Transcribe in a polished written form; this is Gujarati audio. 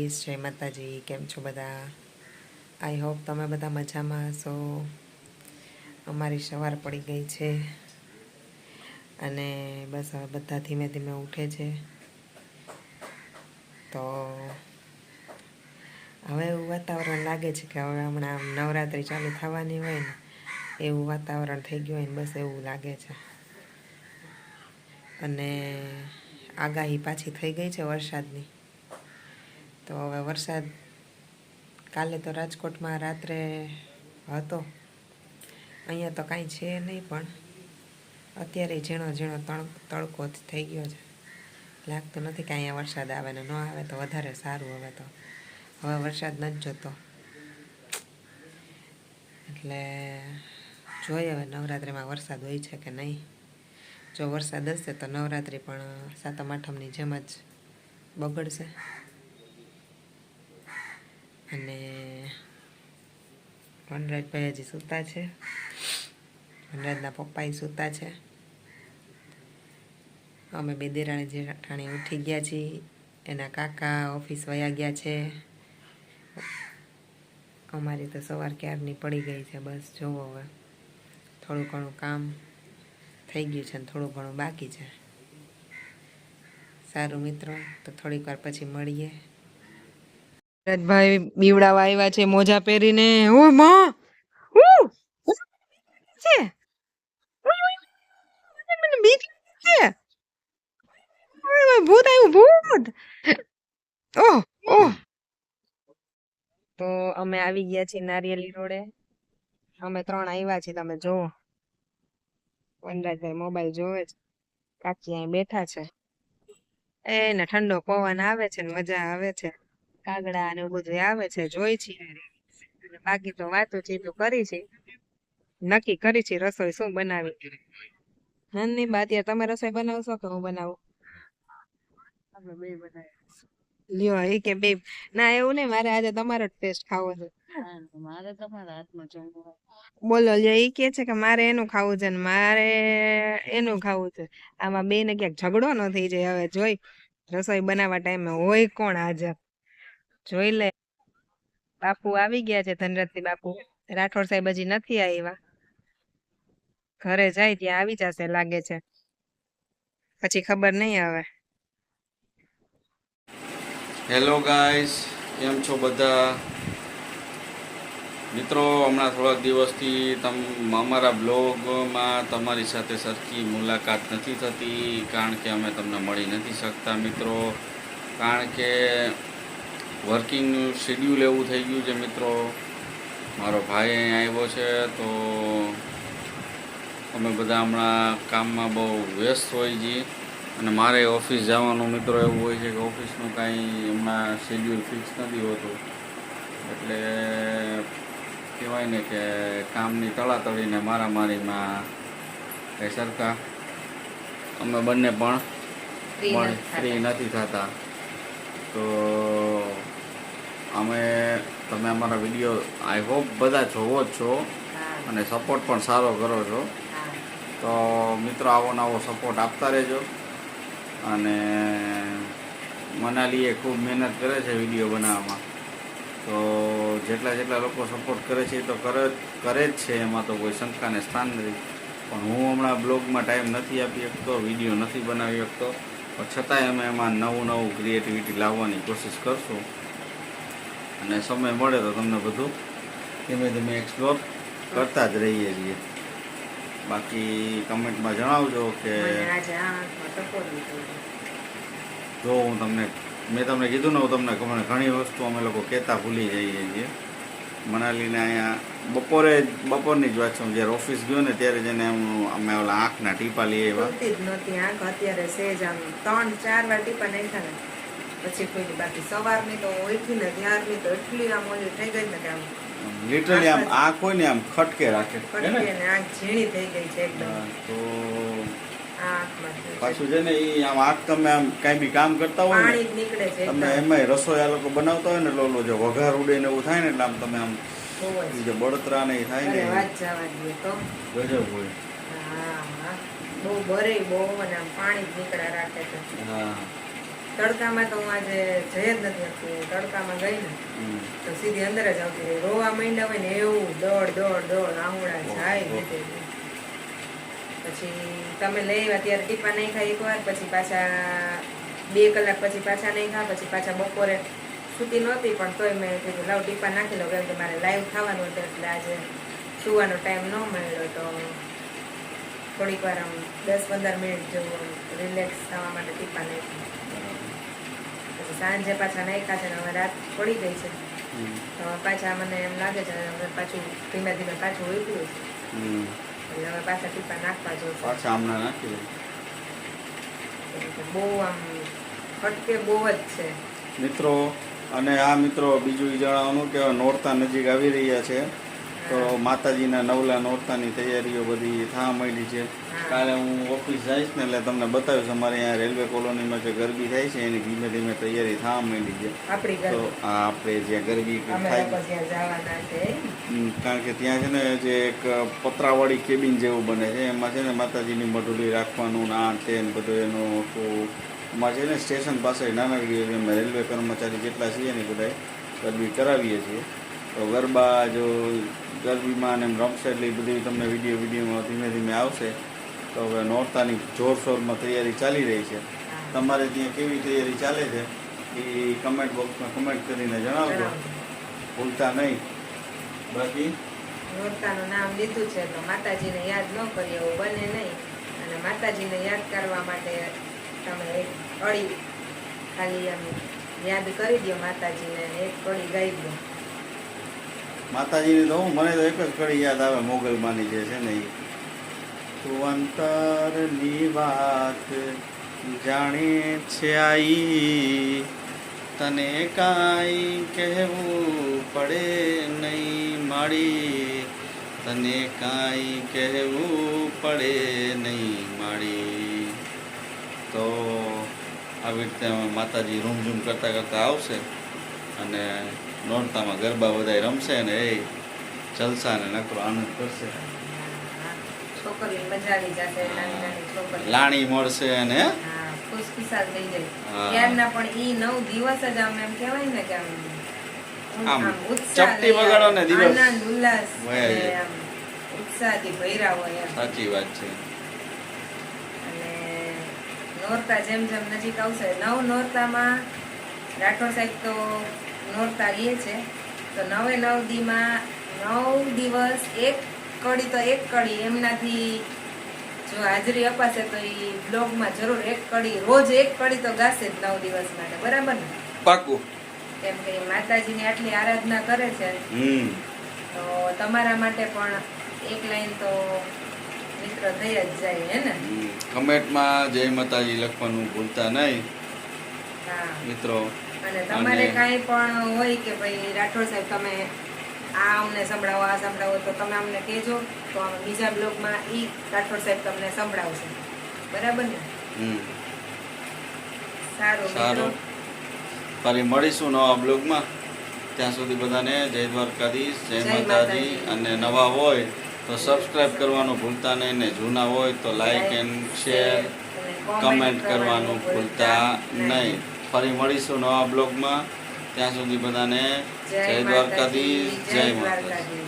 ગાઈસ, જય માતાજી. કેમ છો બધા? આઈ હોપ તમે બધા મજામાં હશો. અમારી સવાર પડી ગઈ છે અને બસ હવે બધા ધીમે ધીમે ઉઠે છે. તો હવે એવું વાતાવરણ લાગે છે કે હવે હમણાં નવરાત્રિ ચાલુ થવાની હોય ને એવું વાતાવરણ થઈ ગયું હોય ને બસ એવું લાગે છે. અને આગાહી પાછી થઈ ગઈ છે વરસાદની. તો હવે વરસાદ કાલે તો રાજકોટમાં રાત્રે હતો, અહીંયા તો કાંઈ છે નહીં, પણ અત્યારે ઝીણો ઝીણો તડકો થઈ ગયો છે. લાગતું નથી કે અહીંયા વરસાદ આવે ને ન આવે તો વધારે સારું. હવે વરસાદ નથી જોતો, એટલે જોઈએ હવે નવરાત્રિમાં વરસાદ હોય છે કે નહીં. જો વરસાદ હશે તો નવરાત્રિ પણ સાતમ આઠમની જેમ જ બગડશે. અને વનરાજભાઈ હજી સૂતા છે, વનરાજના પપ્પાએ સૂતા છે. અમે બે દેરાણી જેઠાણી ઉઠી ગયા છીએ, એના કાકા ઓફિસ વયા ગયા છે. અમારી તો સવાર ક્યારની પડી ગઈ છે. બસ જોવો હવે થોડું ઘણું કામ થઈ ગયું છે ને થોડું ઘણું બાકી છે. સારું મિત્રો, તો થોડીક વાર પછી મળીએ. ભાઈ બીવડાવા આવ્યા છે મોજા પહેરીને. ઓ માં છે, મને બીક છે. ભૂત આવ્યું, ભૂત. ઓહ ઓહ. તો અમે આવી ગયા છીએ નારિયેલી રોડે. અમે 3 આવ્યા છીએ, તમે જોવો. વનરાજભાઈ મોબાઈલ જોવે છે, કાકી અહીં બેઠા છે. એને ઠંડો પવન આવે છે ને મજા આવે છે. કાગડા ને એવું બધું આવે છે, જોઈ છીએ. બાકી તો વાતો ચીતું કરી છે, નક્કી કરી છે રસોઈ શું બનાવી. નંદની બા, અત્યારે તમે રસોઈ બનાવશો કે હું બનાવું? લ્યો એ કે બે. ના એવું નહીં, મારે આજે તમારો ટેસ્ટ ખાવો છે. મારે તમારા હાથમાં જમવું. બોલો, લ્યો એ કે છે કે મારે એનું ખાવું છે ને મારે એનું ખાવું છે. આમાં બે ને ક્યાંક ઝઘડો ન થઈ જાય. હવે જોઈ રસોઈ બનાવવા ટાઈમે હોય કોણ હાજર, જોઈ લે. બાપુ આવી ગયા છે, ધનરથથી બાપુ. રાઠોડ સાહેબ હજી નથી આવ્યા. ઘરે જાય ત્યાં આવી જશે લાગે છે, પછી ખબર નહીં આવે. હેલો ગાઈસ, કેમ છો બધા મિત્રો? હમણાં થોડાક દિવસથી અમારા બ્લોગમાં તમારી સાથે સરખી મુલાકાત નથી થતી, કારણ કે અમે તમને મળી નથી શકતા મિત્રો. કારણ કે વર્કિંગનું શેડ્યુલ એવું થઈ ગયું છે મિત્રો. મારો ભાઈ અહીં આવ્યો છે તો અમે બધા હમણાં કામમાં બહુ વ્યસ્ત હોઈએ છીએ. અને મારે ઓફિસ જવાનું મિત્રો એવું હોય છે કે ઓફિસનું કાંઈ હમણાં શેડ્યુલ ફિક્સ નથી હોતું. એટલે કહેવાય ને કે કામની તળાતળીને મારામારીમાં કંઈ સરખા અમે બંને પણ ફ્રી નથી થતા. તો તમે અમારા વિડીયો આઈ હોપ બધા જોવો જ છો અને સપોર્ટ પણ સારો કરો છો. તો મિત્રો આવો નવો સપોર્ટ આપતા રહેજો. અને મનાલીએ ખૂબ મહેનત કરે છે વિડીયો બનાવવામાં. તો જેટલા લોકો સપોર્ટ કરે છે એ તો કરે જ છે, એમાં તો કોઈ શંકાને સ્થાન નથી. પણ હું હમણાં બ્લોગમાં ટાઈમ નથી આપી શકતો, વિડીયો નથી બનાવી શકતો. પણ છતાંય અમે એમાં નવું ક્રિએટિવિટી લાવવાની કોશિશ કરશું. અને સમય મળે તો તમને બધું ધીમે ધીમે એક્સપ્લોર કરતા જ રહીએ છીએ. બાકી કમેન્ટમાં જણાવજો કે જો મેં તમને કીધું ને, હું તમને ઘણી વસ્તુ અમે લોકો કહેતા ભૂલી જઈએ છીએ. મનાલીને અહીંયા બપોરની જ વાત છે, જ્યારે ઓફિસ ગયો ને ત્યારે જઈને અમે ઓલા આંખના ટીપા લઈ આવ્યા. આંખ અત્યારે સેજ આમ 3-4 વાર ટીપા નાખ્યા ને પછી કોઈ બાકી. સવારની તો ઓળખી ને ત્યારની તો એટલી આમ ઓલી થઈ ગઈ ને કે આમ લિટરલી આમ આંખ હોય ને આમ ખટકે રાખે, આંખ ઝીણી થઈ ગઈ છે એકદમ. તો પાછું છે ને એ આમ આંખ તમે આમ કાંઈ બી કામ કરતા હોય ને તમે એમાંય રસોઈ આ લોકો બનાવતા હોય ને એટલે જો વઘાર ઉડે ને એવું થાય ને એટલે આમ તમે આમ જે બળતરા ને થાય ને વાત જવા દઈએ તો ગજબ હોય. બહુ બરે બહુ અને આમ પાણી જ નીકળ્યા રાખે છે. હા, તડકામાં તો હું આજે જઈ જ નથી શકતી. તડકામાં ગઈ ને હમ. તો સીધી અંદર જ આવતી રહી. રોવા માંડ્યા હોય ને એવું દોડ આંગળા જાય બધે. પછી તમે લઈ આવ્યા ત્યારે ટીપા નહીં ખાઈ એકવાર, પછી પાછા 2 કલાક પછી પાછા નહીં ખા, પછી પાછા બપોરે સૂતી નહોતી પણ તોય મેં કીધું લાવ ટીપા નાખી લો, કેમ કે મારે લાઈવ ખાવાનું હતું એટલે આજે સુવાનો ટાઈમ ન મળ્યો. તો થોડીક વાર આમ 10-15 મિનિટ જેવું રિલેક્સ થવા માટે ટીપા નાખી. પછી સાંજે પાછા નાખ્યા છે ને હવે રાત પડી ગઈ છે. તો પાછા મને એમ લાગે છે હવે પાછું ધીમે ધીમે પાછું ઉતર્યું છે. હમ. એટલે હવે પાછા ટીપા નાખવા જોશે. પાછા હમણાં નાખી દે. બહુ આમ ફટકે બહુ જ છે મિત્રો. અને આ મિત્રો બીજું ઈ જણાવવાનું કે નોરતા નજીક આવી રહ્યા છે, તો માતાજીના નવલા નોરતાની તૈયારીઓ બધી થવા માંડી છે. કાલે હું ઓફિસ જઈશ ને એટલે તમને બતાવીશ અમારે અહીંયા રેલવે કોલોનીમાં જે ગરબી થાય છે એની ધીમે ધીમે તૈયારી થવા માંડી છે. આપણી તો ઘર આ આપણે જ્યાં ગરબી અમે થાય લોકો ત્યાં જવાના છે. કારણ કે ત્યાં છે ને જે એક પતરાવાળી કેબિન જેવું બને છે, એમાં છે ને માતાજીની મઢુલી રાખવાનું ને આ તે ને બધું એનું તો એમાં છે ને સ્ટેશન પાસે નાનકડી અમે રેલવે કર્મચારી જેટલા છીએ ને બધા ગરબી કરાવીએ છીએ. તો ગરબા જો ગરબીમાં ને એમ રમશે એટલે એ બધી તમને વિડીયોમાં ધીમે ધીમે આવશે. તો હવે નોરતાની જોરશોરમાં તૈયારી ચાલી રહી છે. તમારે ત્યાં કેવી તૈયારી ચાલે છે એ કમેન્ટ બોક્સમાં કમેન્ટ કરીને જણાવજો, ભૂલતા નહીં. બાકી નોરતાનું નામ લીધું છે તો માતાજીને યાદ ન કરીએ એવું બને નહીં. અને માતાજીને યાદ કરવા માટે તમે એક કડી ખાલી આમ યાદ કરી દો માતાજીને, અને એક કડી ગાઈ દો. માતાજીની તો મને તો એક જ કડી યાદ આવે, મોગલમાની જે છે ને એ, તું અંતરની વાત જાણે છે આઈ, તને કાંઈ કહેવું પડે નહીં માડી, તને કાંઈ કહેવું પડે નહીં માડી. તો આવી રીતે માતાજી રૂમઝૂમ કરતાં કરતાં આવશે અને નોરતામાં ગરબા બધા રમશે ને એ જલસા ને નકરો આનંદ કરશે. છોકરી મજા આવી જશે, નાની નાની છોકરી લાણી મળશે અને ખુશખુશાલ થઈ જાય. હા. ત્યારના પણ ઈ 9 દિવસ જ આમ એમ કહેવાય ને કે આમ આમ ઉત્સાહ ચપટી લઈ વગાડો આવે. ને દિવસ. આનંદ ઉલ્લાસ વહી અને આમ ઉત્સાહથી ભર્યા હોય એમ. સાચી વાત છે. અને નોરતા જેમ જેમ નજીક આવશે, નોરતામાં રાઠોડ સાહેબ તો નોરતા રહે છે તો 9 દીમાં 9 દિવસ એક કડી એમનાથી જો હાજરી અપાશે તો એ બ્લોગમાં જરૂર એક કડી, રોજ એક કડી તો ગાશે જ 9 દિવસ માટે, બરાબર ને? પાકું. કેમ કે માતાજીની આટલી આરાધના કરે છે તો તમારા માટે પણ એક લાઈન તો મિત્ર થઈ જ જાય હે ને. કમેન્ટમાં જય માતાજી લખવાનું ભૂલતા નહીં હા મિત્રો. અને તમારે કાંઈ પણ હોય કે ભાઈ રાઠોડ સાહેબ તમે આ અમને સંભળાવો, આ સંભળાવો, તો તમે અમને કહેજો તો અમે બીજા બ્લોગમાં ઈ રાઠોડ સાહેબ તમને સંભળાવશે, બરાબર ને? સારું મિત્રો. સારું, ફરી મળીશું નવા બ્લોગમાં. ત્યાં સુધી બધાને જય દ્વારકાધીશ, જય માતાજી. અને નવા હોય તો સબસ્ક્રાઇબ કરવાનું ભૂલતા નહીં, ને જૂના હોય તો લાઈક એન્ડ શેર કમેન્ટ કરવાનું ભૂલતા નહીં. ફરી મળીશું નવા બ્લોગમાં. ત્યાં સુધી બધાને જય દ્વારકાધીશ, જય માતાજી.